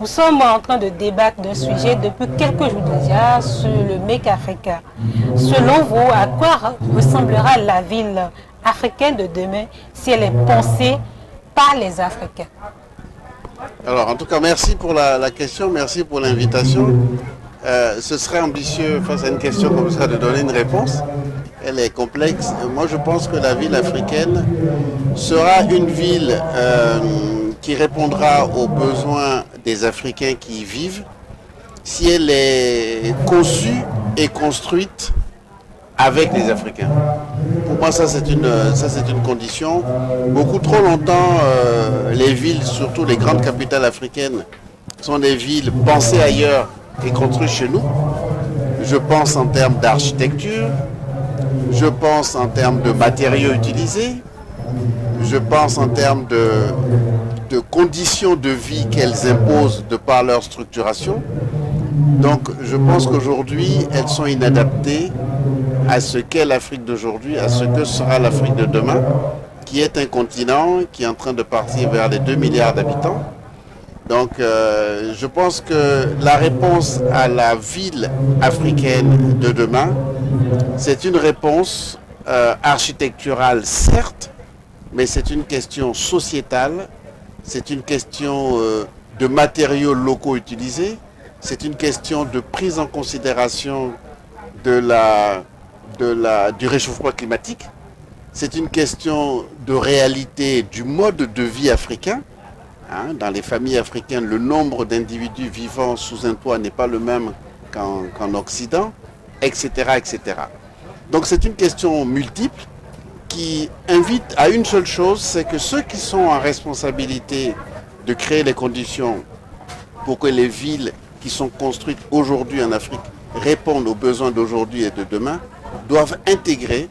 Nous sommes en train de débattre d'un sujet depuis quelques jours déjà sur le Make Africa. Selon vous, à quoi ressemblera la ville africaine de demain si elle est pensée par les Africains? Alors, en tout cas, merci pour la question, merci pour l'invitation. Ce serait ambitieux face à une question comme ça de donner une réponse. Elle est complexe. Moi, je pense que la ville africaine sera une ville qui répondra aux besoins des Africains qui y vivent si elle est conçue et construite avec les Africains. Pour moi, ça c'est une condition. Beaucoup trop longtemps, les villes, surtout les grandes capitales africaines, sont des villes pensées ailleurs et construites chez nous. Je pense en termes d'architecture, je pense en termes de matériaux utilisés, je pense en termes de conditions de vie qu'elles imposent de par leur structuration. Donc je pense qu'aujourd'hui, elles sont inadaptées à ce qu'est l'Afrique d'aujourd'hui, à ce que sera l'Afrique de demain, qui est un continent qui est en train de partir vers les 2 milliards d'habitants. Donc je pense que la réponse à la ville africaine de demain, c'est une réponse architecturale, certes, mais c'est une question sociétale, c'est une question de matériaux locaux utilisés, c'est une question de prise en considération du réchauffement climatique, c'est une question de réalité du mode de vie africain. Dans les familles africaines, le nombre d'individus vivant sous un toit n'est pas le même qu'en Occident, etc., etc. Donc c'est une question multiple qui invite à une seule chose, c'est que ceux qui sont en responsabilité de créer les conditions pour que les villes qui sont construites aujourd'hui en Afrique répondent aux besoins d'aujourd'hui et de demain, doivent intégrer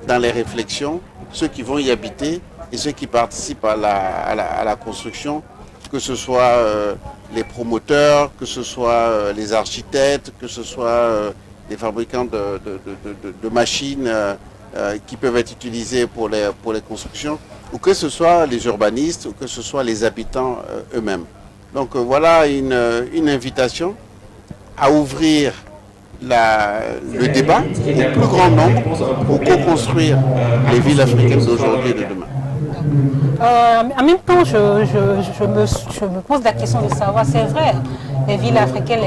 dans les réflexions ceux qui vont y habiter et ceux qui participent à la construction, que ce soit les promoteurs, que ce soit les architectes, que ce soit les fabricants de machines qui peuvent être utilisées pour les constructions, ou que ce soit les urbanistes, ou que ce soit les habitants eux-mêmes. Donc voilà une invitation à ouvrir le débat au plus grand nombre pour co-construire les villes africaines d'aujourd'hui et de demain. En même temps, je me pose la question de savoir, c'est vrai, les villes africaines,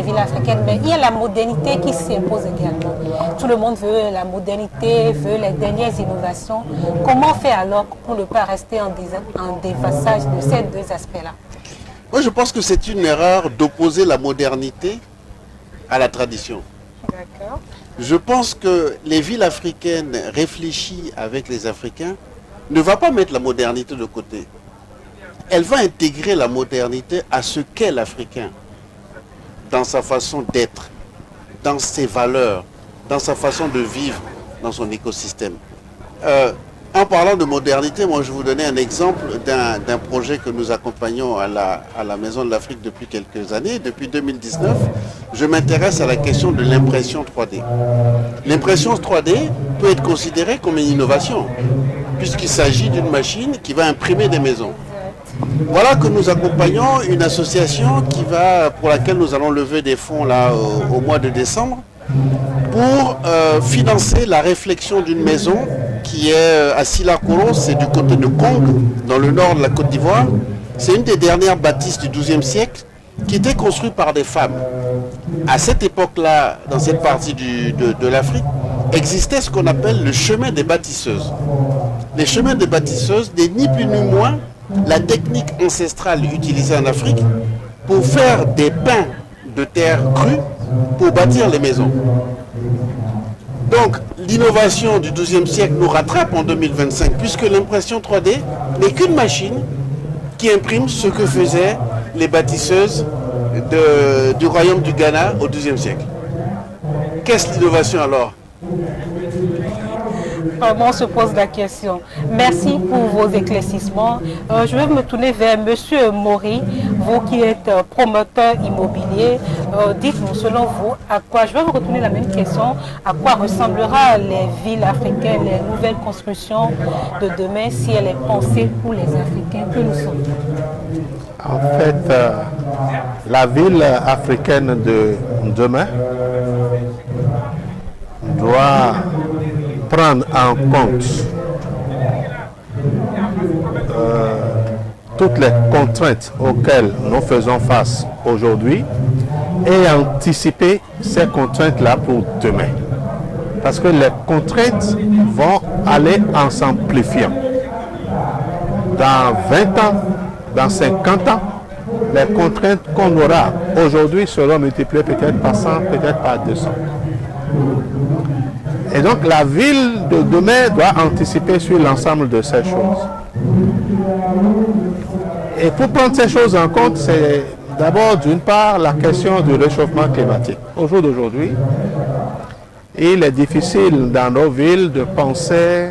mais il y a la modernité qui s'impose également. Tout le monde veut la modernité, veut les dernières innovations. Comment faire alors pour ne pas rester en déphasage de ces deux aspects-là? Moi, je pense que c'est une erreur d'opposer la modernité à la tradition. D'accord. Je pense que les villes africaines réfléchies avec les Africains ne va pas mettre la modernité de côté. Elle va intégrer la modernité à ce qu'est l'Africain, dans sa façon d'être, dans ses valeurs, dans sa façon de vivre, dans son écosystème. En parlant de modernité, moi je vais vous donner un exemple d'un projet que nous accompagnons à la Maison de l'Afrique depuis quelques années. Depuis 2019, je m'intéresse à la question de l'impression 3D. L'impression 3D peut être considérée comme une innovation, puisqu'il s'agit d'une machine qui va imprimer des maisons. Voilà que nous accompagnons une association pour laquelle nous allons lever des fonds là, au mois de décembre, pour financer la réflexion d'une maison qui est à Silakoro, c'est du côté de Kong, dans le nord de la Côte d'Ivoire. C'est une des dernières bâtisses du XIIe siècle qui était construite par des femmes. À cette époque-là, dans cette partie de l'Afrique, existait ce qu'on appelle le chemin des bâtisseuses. Les chemins des bâtisseuses n'est ni plus ni moins la technique ancestrale utilisée en Afrique pour faire des pains de terre crue pour bâtir les maisons. Donc, l'innovation du XIIe siècle nous rattrape en 2025, puisque l'impression 3D n'est qu'une machine qui imprime ce que faisaient les bâtisseuses du royaume du Ghana au XIIe siècle. Qu'est-ce l'innovation alors? On se pose la question. Merci pour vos éclaircissements. Je vais me tourner vers Monsieur Mori, vous qui êtes promoteur immobilier. Dites-nous, selon vous, je vais vous retourner la même question, à quoi ressemblera les villes africaines, les nouvelles constructions de demain si elles sont pensées pour les Africains que nous sommes? En fait, la ville africaine de demain doit prendre en compte toutes les contraintes auxquelles nous faisons face aujourd'hui et anticiper ces contraintes-là pour demain. Parce que les contraintes vont aller en s'amplifiant. Dans 20 ans, dans 50 ans, les contraintes qu'on aura aujourd'hui seront multipliées peut-être par 100, peut-être par 200. Et donc la ville de demain doit anticiper sur l'ensemble de ces choses. Et pour prendre ces choses en compte, c'est d'abord d'une part la question du réchauffement climatique. Au jour d'aujourd'hui, il est difficile dans nos villes de penser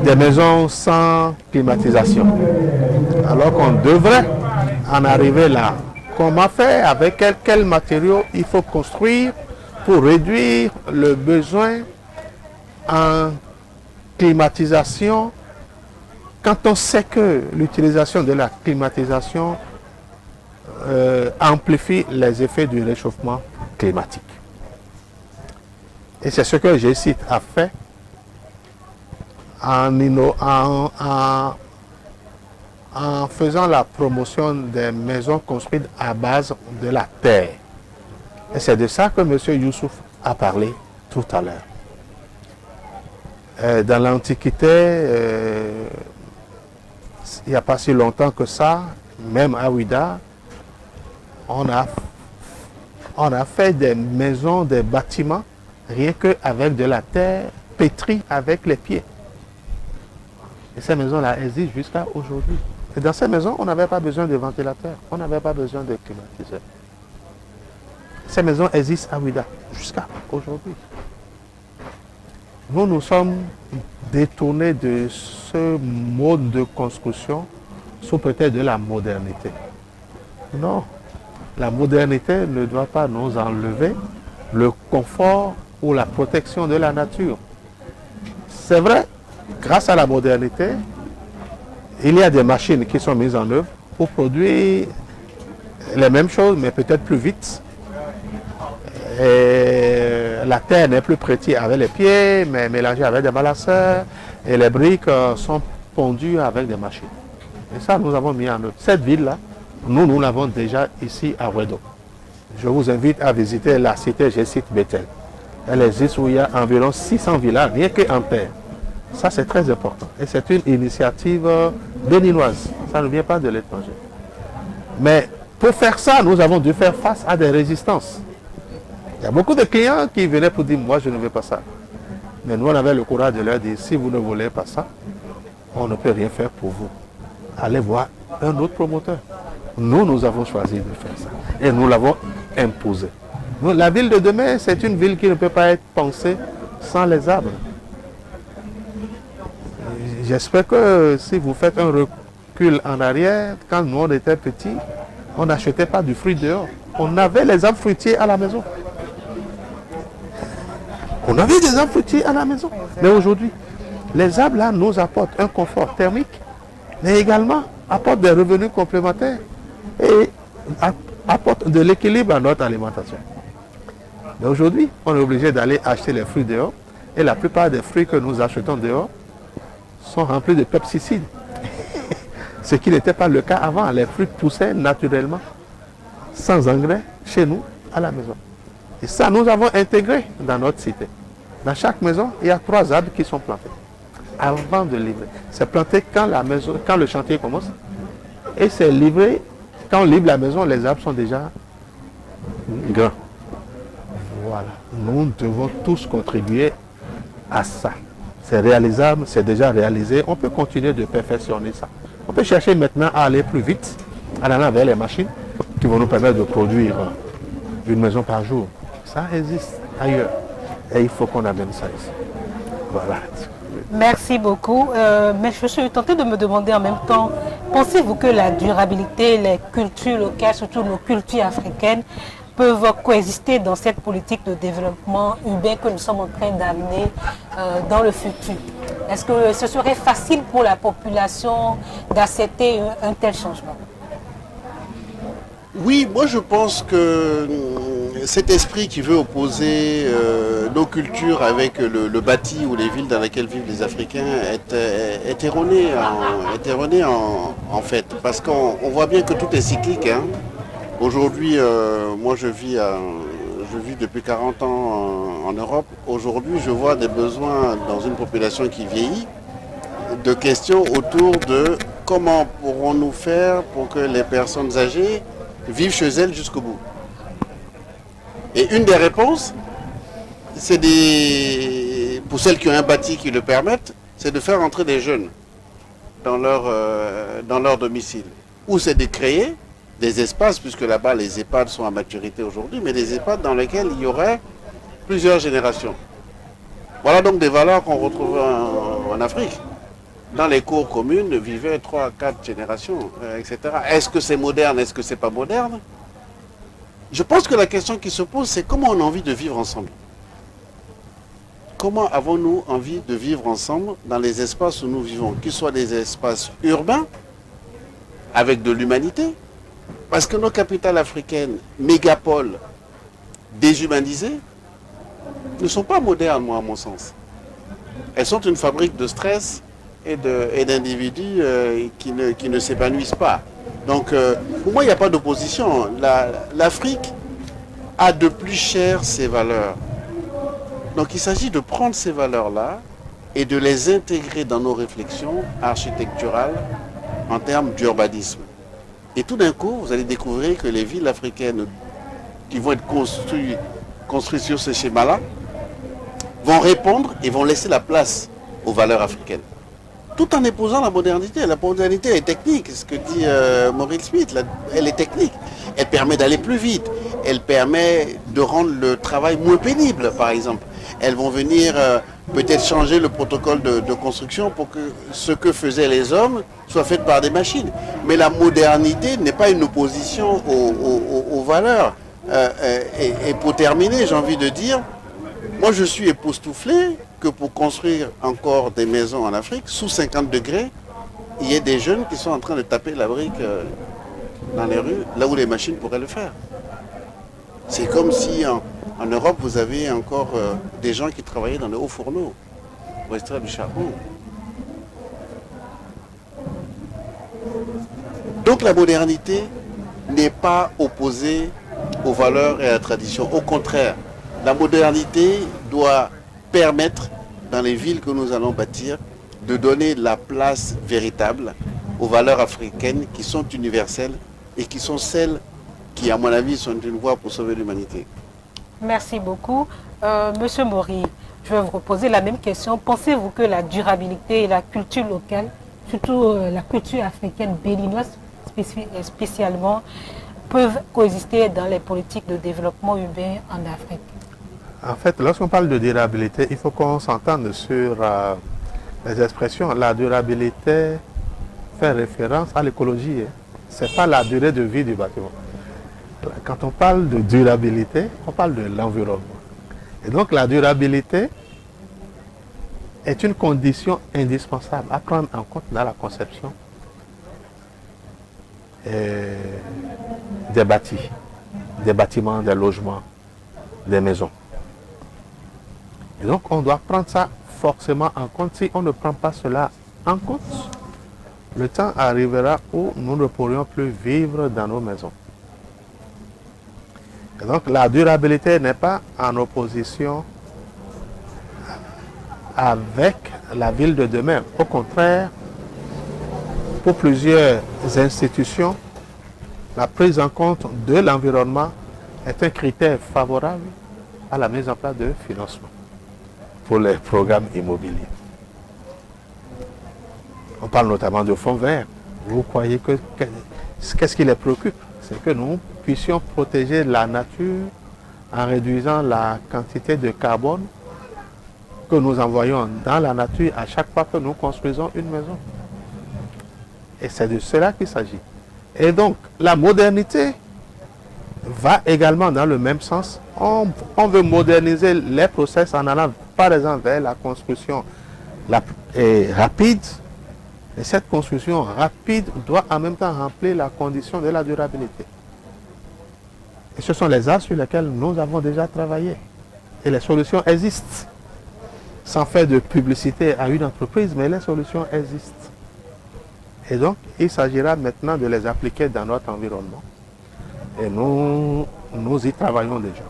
des maisons sans climatisation. Alors qu'on devrait en arriver là. Comment faire, avec quels matériaux il faut construire pour réduire le besoin en climatisation quand on sait que l'utilisation de la climatisation amplifie les effets du réchauffement climatique. Et c'est ce que G-Site a fait en faisant la promotion des maisons construites à base de la terre. Et c'est de ça que M. Youssouf a parlé tout à l'heure. Dans l'Antiquité, il n'y a pas si longtemps que ça, même à Ouida, on a fait des maisons, des bâtiments, rien qu'avec de la terre pétrie avec les pieds. Et ces maisons-là existent jusqu'à aujourd'hui. Et dans ces maisons, on n'avait pas besoin de ventilateurs, on n'avait pas besoin de climatiseurs. Ces maisons existent à Ouida jusqu'à aujourd'hui. Nous sommes détournés de ce mode de construction sous prétexte de la modernité. Non, la modernité ne doit pas nous enlever le confort ou la protection de la nature. C'est vrai, grâce à la modernité, il y a des machines qui sont mises en œuvre pour produire les mêmes choses, mais peut-être plus vite. Et la terre n'est plus prêtée avec les pieds, mais mélangée avec des balanceurs. Et les briques sont pondues avec des machines. Et ça, nous avons mis en œuvre. Cette ville-là, nous l'avons déjà ici à Ouedo. Je vous invite à visiter la cité G-Site Bethel. Elle existe où il y a environ 600 villages, rien qu'en terre. Ça, c'est très important. Et c'est une initiative béninoise. Ça ne vient pas de l'étranger. Mais pour faire ça, nous avons dû faire face à des résistances. Il y a beaucoup de clients qui venaient pour dire, moi, je ne veux pas ça. Mais nous, on avait le courage de leur dire, si vous ne voulez pas ça, on ne peut rien faire pour vous. Allez voir un autre promoteur. Nous avons choisi de faire ça. Et nous l'avons imposé. La ville de demain, c'est une ville qui ne peut pas être pensée sans les arbres. J'espère que si vous faites un recul en arrière, quand nous on était petits, on n'achetait pas du fruit dehors. On avait les arbres fruitiers à la maison. On avait des arbres fruitiers à la maison. Mais aujourd'hui, les arbres là nous apportent un confort thermique, mais également apportent des revenus complémentaires et apportent de l'équilibre à notre alimentation. Mais aujourd'hui, on est obligé d'aller acheter les fruits dehors et la plupart des fruits que nous achetons dehors sont remplis de pesticides. Ce qui n'était pas le cas avant. Les fruits poussaient naturellement, sans engrais, chez nous, à la maison. Et ça, nous avons intégré dans notre cité. Dans chaque maison, il y a 3 arbres qui sont plantés avant de livrer. C'est planté quand le chantier commence. Et c'est livré, quand on livre la maison, les arbres sont déjà grands. Voilà. Nous devons tous contribuer à ça. C'est réalisable, c'est déjà réalisé. On peut continuer de perfectionner ça. On peut chercher maintenant à aller plus vite, en allant vers les machines qui vont nous permettre de produire une maison par jour. Ça existe ailleurs. Et il faut qu'on amène ça ici. Voilà. Merci beaucoup. Mais je suis tentée de me demander en même temps, pensez-vous que la durabilité, les cultures locales, surtout nos cultures africaines, peuvent coexister dans cette politique de développement urbain que nous sommes en train d'amener dans le futur? Est-ce que ce serait facile pour la population d'accepter un tel changement? Oui, moi je pense que cet esprit qui veut opposer nos cultures avec le bâti ou les villes dans lesquelles vivent les Africains est erroné, en fait. Parce qu'on voit bien que tout est cyclique. Hein. Aujourd'hui, moi je vis depuis 40 ans en Europe. Aujourd'hui, je vois des besoins dans une population qui vieillit, de questions autour de comment pourrons-nous faire pour que les personnes âgées vivent chez elles jusqu'au bout. Et une des réponses, pour celles qui ont un bâti qui le permettent, c'est de faire entrer des jeunes dans leur domicile. Ou c'est de créer des espaces, puisque là-bas les EHPAD sont à maturité aujourd'hui, mais des EHPAD dans lesquels il y aurait plusieurs générations. Voilà donc des valeurs qu'on retrouve en Afrique. Dans les cours communes vivaient 3, 4 générations, etc. Est-ce que c'est moderne, est-ce que c'est pas moderne? Je pense que la question qui se pose, c'est comment on a envie de vivre ensemble. Comment avons-nous envie de vivre ensemble dans les espaces où nous vivons, qu'ils soient des espaces urbains, avec de l'humanité, parce que nos capitales africaines, mégapoles, déshumanisées, ne sont pas modernes, moi, à mon sens. Elles sont une fabrique de stress et d'individus qui ne s'épanouissent pas. Donc, pour moi, il n'y a pas d'opposition. L'Afrique a de plus cher ses valeurs. Donc, il s'agit de prendre ces valeurs-là et de les intégrer dans nos réflexions architecturales en termes d'urbanisme. Et tout d'un coup, vous allez découvrir que les villes africaines qui vont être construites sur ce schéma-là vont répondre et vont laisser la place aux valeurs africaines. Tout en épousant la modernité. La modernité est technique, ce que dit Maurice Smith, elle est technique. Elle permet d'aller plus vite, elle permet de rendre le travail moins pénible, par exemple. Elles vont venir peut-être changer le protocole de construction pour que ce que faisaient les hommes soit fait par des machines. Mais la modernité n'est pas une opposition aux valeurs. Et pour terminer, j'ai envie de dire, moi je suis époustouflé que pour construire encore des maisons en Afrique, sous 50 degrés, il y ait des jeunes qui sont en train de taper la brique dans les rues, là où les machines pourraient le faire. C'est comme si en Europe, vous avez encore des gens qui travaillaient dans les hauts fourneaux pour extraire du charbon. Donc la modernité n'est pas opposée aux valeurs et à la tradition. Au contraire, la modernité doit permettre, dans les villes que nous allons bâtir, de donner la place véritable aux valeurs africaines qui sont universelles et qui sont celles qui, à mon avis, sont une voie pour sauver l'humanité. Merci beaucoup. Monsieur Mori, je vais vous reposer la même question. Pensez-vous que la durabilité et la culture locale, surtout la culture africaine béninoise spécialement, peuvent coexister dans les politiques de développement urbain en Afrique? En fait, lorsqu'on parle de durabilité, il faut qu'on s'entende sur les expressions. La durabilité fait référence à l'écologie. Hein. Ce n'est pas la durée de vie du bâtiment. Quand on parle de durabilité, on parle de l'environnement. Et donc la durabilité est une condition indispensable à prendre en compte dans la conception des bâtiments, des logements, des maisons. Et donc on doit prendre ça forcément en compte. Si on ne prend pas cela en compte, le temps arrivera où nous ne pourrions plus vivre dans nos maisons. Et donc la durabilité n'est pas en opposition avec la ville de demain. Au contraire, pour plusieurs institutions, la prise en compte de l'environnement est un critère favorable à la mise en place de financement pour les programmes immobiliers. On parle notamment de fonds verts. Vous croyez qu'est-ce qui les préoccupe? C'est que nous puissions protéger la nature en réduisant la quantité de carbone que nous envoyons dans la nature à chaque fois que nous construisons une maison. Et c'est de cela qu'il s'agit. Et donc, la modernité va également dans le même sens. On veut moderniser les process en allant, par exemple, vers la construction rapide. Et cette construction rapide doit en même temps remplir la condition de la durabilité. Et ce sont les axes sur lesquels nous avons déjà travaillé. Et les solutions existent. Sans faire de publicité à une entreprise, mais les solutions existent. Et donc, il s'agira maintenant de les appliquer dans notre environnement. Et nous y travaillons déjà.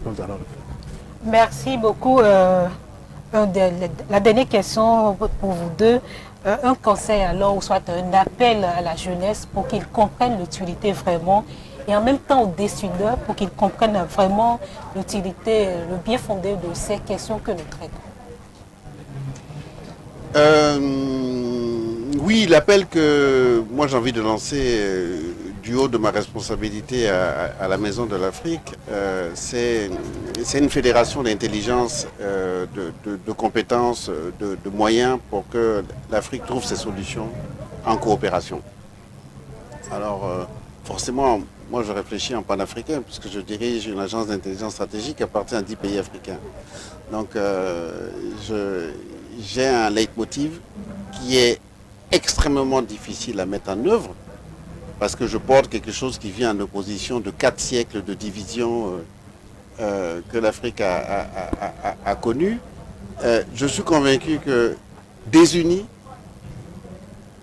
Nous allons le faire. Merci beaucoup. La dernière question pour vous deux. Un conseil alors, ou soit un appel à la jeunesse pour qu'ils comprennent l'utilité vraiment, et en même temps aux décideurs pour qu'ils comprennent vraiment l'utilité, le bien fondé de ces questions que nous traitons. Oui, l'appel que moi j'ai envie de lancer du haut de ma responsabilité à la Maison de l'Afrique, c'est une fédération d'intelligence, de compétences, de moyens pour que l'Afrique trouve ses solutions en coopération. Alors, forcément, moi je réfléchis en panafricain puisque je dirige une agence d'intelligence stratégique qui appartient à 10 pays africains. Donc, j'ai un leitmotiv qui est extrêmement difficile à mettre en œuvre parce que je porte quelque chose qui vient en opposition de 4 siècles de division que l'Afrique a connu. Je suis convaincu que désunis,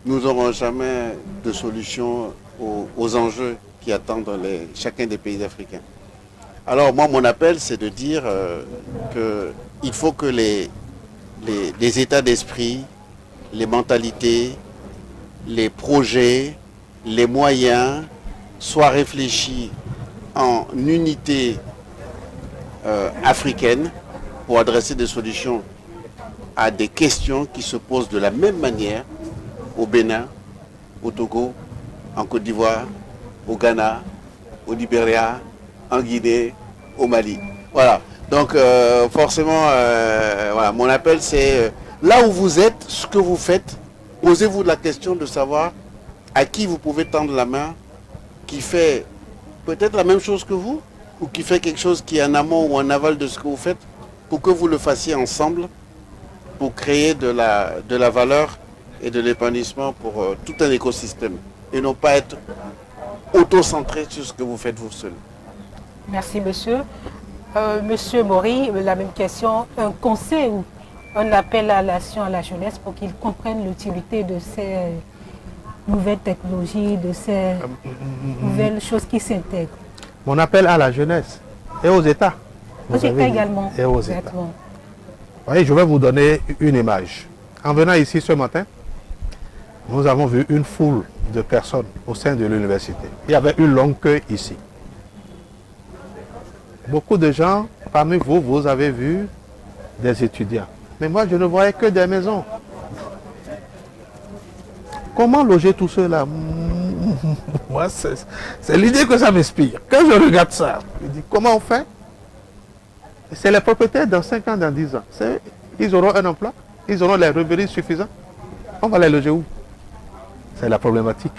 nous n'aurons jamais de solution aux enjeux qui attendent chacun des pays africains. Alors moi, mon appel, c'est de dire qu'il faut que les états d'esprit, les mentalités, les projets, les moyens soient réfléchis en unité africaine pour adresser des solutions à des questions qui se posent de la même manière au Bénin, au Togo, en Côte d'Ivoire, au Ghana, au Libéria, en Guinée, au Mali. Voilà. Donc forcément, voilà, mon appel c'est là où vous êtes, ce que vous faites, posez-vous la question de savoir à qui vous pouvez tendre la main, qui fait peut-être la même chose que vous, ou qui fait quelque chose qui est en amont ou en aval de ce que vous faites, pour que vous le fassiez ensemble, pour créer de la valeur et de l'épanouissement pour tout un écosystème, et non pas être auto-centré sur ce que vous faites vous seul. Merci, monsieur. Monsieur Maury, la même question. Un conseil ou un appel à l'action à la jeunesse pour qu'ils comprennent l'utilité de ces nouvelles technologies, de ces nouvelles choses qui s'intègrent. Mon appel à la jeunesse et aux États. Aux États également. Et aux États. Vous voyez, je vais vous donner une image. En venant ici ce matin, nous avons vu une foule de personnes au sein de l'université. Il y avait une longue queue ici. Beaucoup de gens, parmi vous, vous avez vu des étudiants. Mais moi, je ne voyais que des maisons. Comment loger tout cela? Moi, c'est l'idée que ça m'inspire. Quand je regarde ça, je dis, comment on fait? C'est les propriétaires dans 5 ans, dans 10 ans. Ils auront un emploi, ils auront les revenus suffisants. On va les loger où? C'est la problématique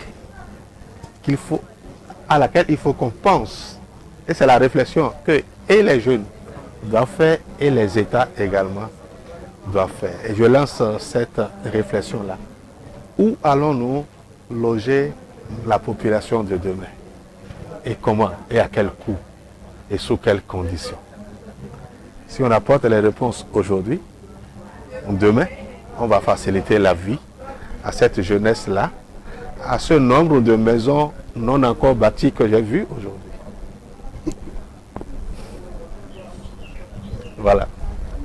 à laquelle il faut qu'on pense. Et c'est la réflexion que et les jeunes doivent faire et les États également doivent faire. Et je lance cette réflexion-là. Où allons-nous loger la population de demain? Et comment? Et à quel coût? Et sous quelles conditions? Si on apporte les réponses aujourd'hui, demain, on va faciliter la vie à cette jeunesse-là, à ce nombre de maisons non encore bâties que j'ai vues aujourd'hui. Voilà.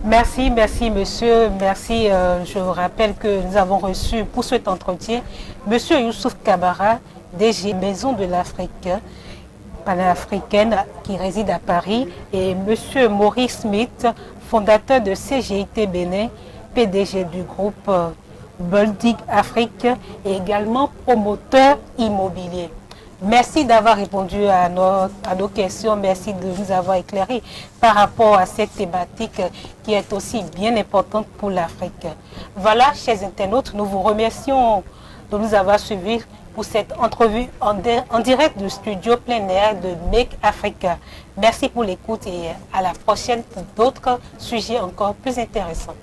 Merci, merci monsieur, merci. Je vous rappelle que nous avons reçu pour cet entretien monsieur Youssouf Kabara, DG Maison de l'Afrique panafricaine qui réside à Paris, et monsieur Maurice Smith, fondateur de CGIT Bénin, PDG du groupe Boldig Afrique et également promoteur immobilier. Merci d'avoir répondu à nos questions, merci de nous avoir éclairé par rapport à cette thématique qui est aussi bien importante pour l'Afrique. Voilà, chers internautes, nous vous remercions de nous avoir suivis pour cette entrevue en direct du studio plein air de Make Africa. Merci pour l'écoute et à la prochaine pour d'autres sujets encore plus intéressants.